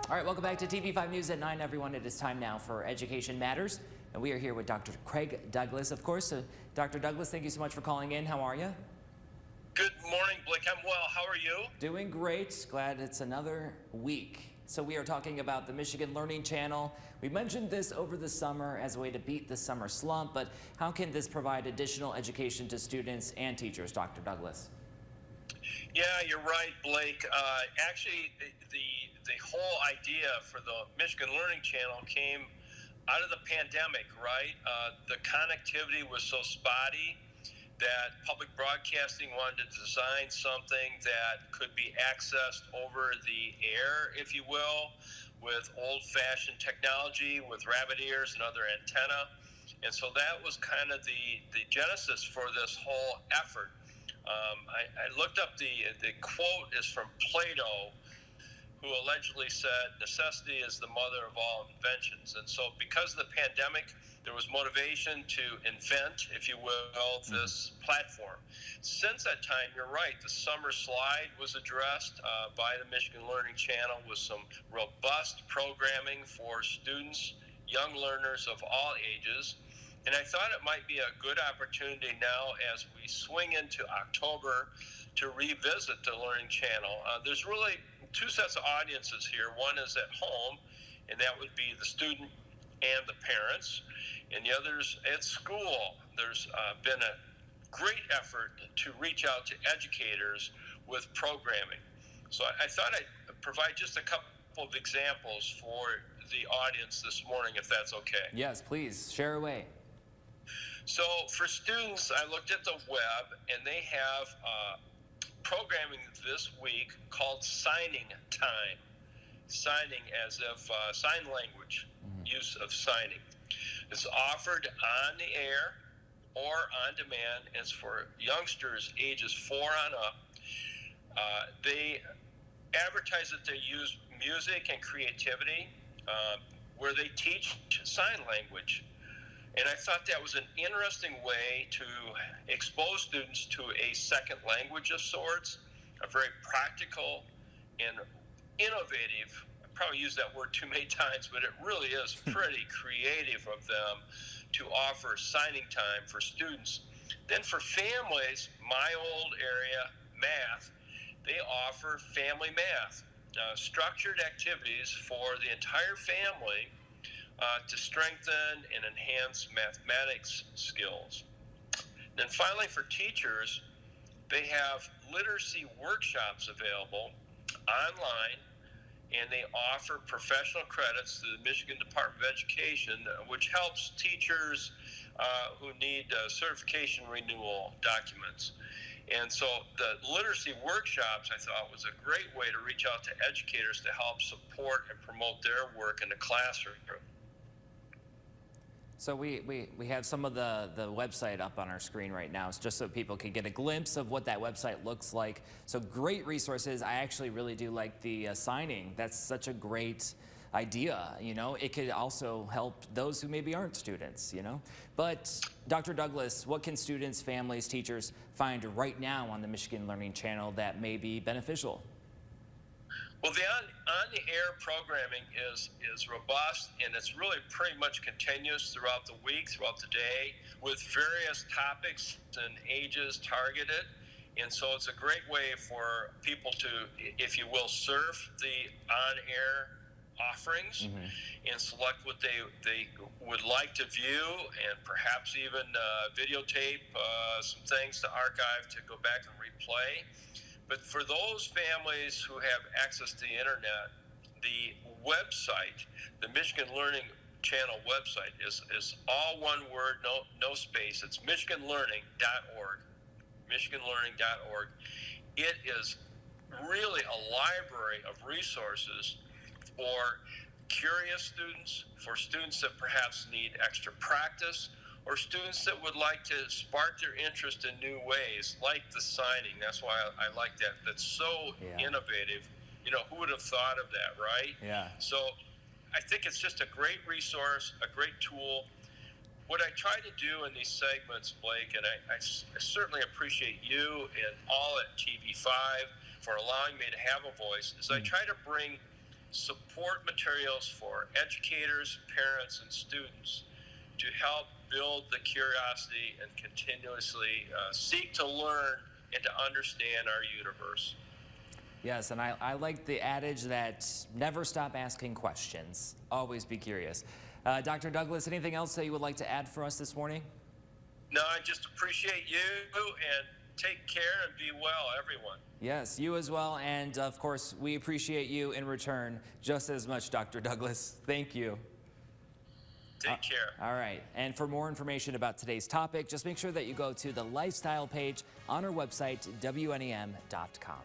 All right, welcome back to TV5 News at 9, everyone. It is time now for Education Matters, and we are here with Dr. Craig Douglas, of course. Dr. Douglas, thank you so much for calling in. How are you? Good morning, Blake. I'm well. How are you? Doing great. Glad it's another week. So we are talking about the Michigan Learning Channel. We mentioned this over the summer as a way to beat the summer slump, but how can this provide additional education to students and teachers, Dr. Douglas? Yeah, you're right, Blake. Actually, the whole idea for the Michigan Learning Channel came out of the pandemic, right? The connectivity was so spotty that public broadcasting wanted to design something that could be accessed over the air, if you will, with old-fashioned technology, with rabbit ears and other antenna. And so that was kind of the genesis for this whole effort. I looked up the quote is from Plato, who allegedly said, "Necessity is the mother of all inventions." And so because of the pandemic, there was motivation to invent, if you will, this platform. Since that time, you're right, the summer slide was addressed by the Michigan Learning Channel with some robust programming for students, young learners of all ages. And I thought it might be a good opportunity now as we swing into October to revisit the Learning Channel. There's really two sets of audiences here. One is at home, and that would be the student and the parents, and the other's at school. There's been a great effort to reach out to educators with programming. So I thought I'd provide just a couple of examples for the audience this morning, if that's okay. Yes, please, share away. So for students, I looked at the web, and they have programming this week called Signing Time. Signing as if sign language, use of signing. It's offered on the air or on demand. It's for youngsters ages 4 on up. They advertise that they use music and creativity where they teach sign language. And I thought that was an interesting way to expose students to a second language of sorts, a very practical and innovative. I probably used that word too many times, but it really is pretty creative of them to offer signing time for students. Then for families, my old area, math, they offer family math, structured activities for the entire family to strengthen and enhance mathematics skills. Then finally, for teachers, they have literacy workshops available online, and they offer professional credits through the Michigan Department of Education, which helps teachers who need certification renewal documents. And so the literacy workshops, I thought, was a great way to reach out to educators to help support and promote their work in the classroom. So we have some of the website up on our screen right now, just so people can get a glimpse of what that website looks like. So great resources. I actually really do like the signing. That's such a great idea, you know. It could also help those who maybe aren't students, you know. But Dr. Douglas, what can students, families, teachers find right now on the Michigan Learning Channel that may be beneficial? Well, the on-the-air programming is robust, and it's really pretty much continuous throughout the week, throughout the day, with various topics and ages targeted. And so it's a great way for people to, if you will, surf the on-air offerings and select what they would like to view, and perhaps even videotape some things to archive to go back and replay. But for those families who have access to the internet, the website, the Michigan Learning Channel website is all one word, no space. It's michiganlearning.org, michiganlearning.org. It is really a library of resources for curious students, for students that perhaps need extra practice, or students that would like to spark their interest in new ways, like the signing. That's why I like that. That's so innovative. You know, who would have thought of that, right? Yeah. So I think it's just a great resource, a great tool. What I try to do in these segments, Blake, and I certainly appreciate you and all at TV5 for allowing me to have a voice, is I try to bring support materials for educators, parents, and students to help build the curiosity and continuously seek to learn and to understand our universe. Yes, and I like the adage that never stop asking questions. Always be curious. Dr. Douglas, anything else that you would like to add for us this morning? No, I just appreciate you, and take care and be well, everyone. Yes, you as well. And of course, we appreciate you in return just as much, Dr. Douglas. Thank you. Take care. All right. And for more information about today's topic, just make sure that you go to the lifestyle page on our website, WNEM.com.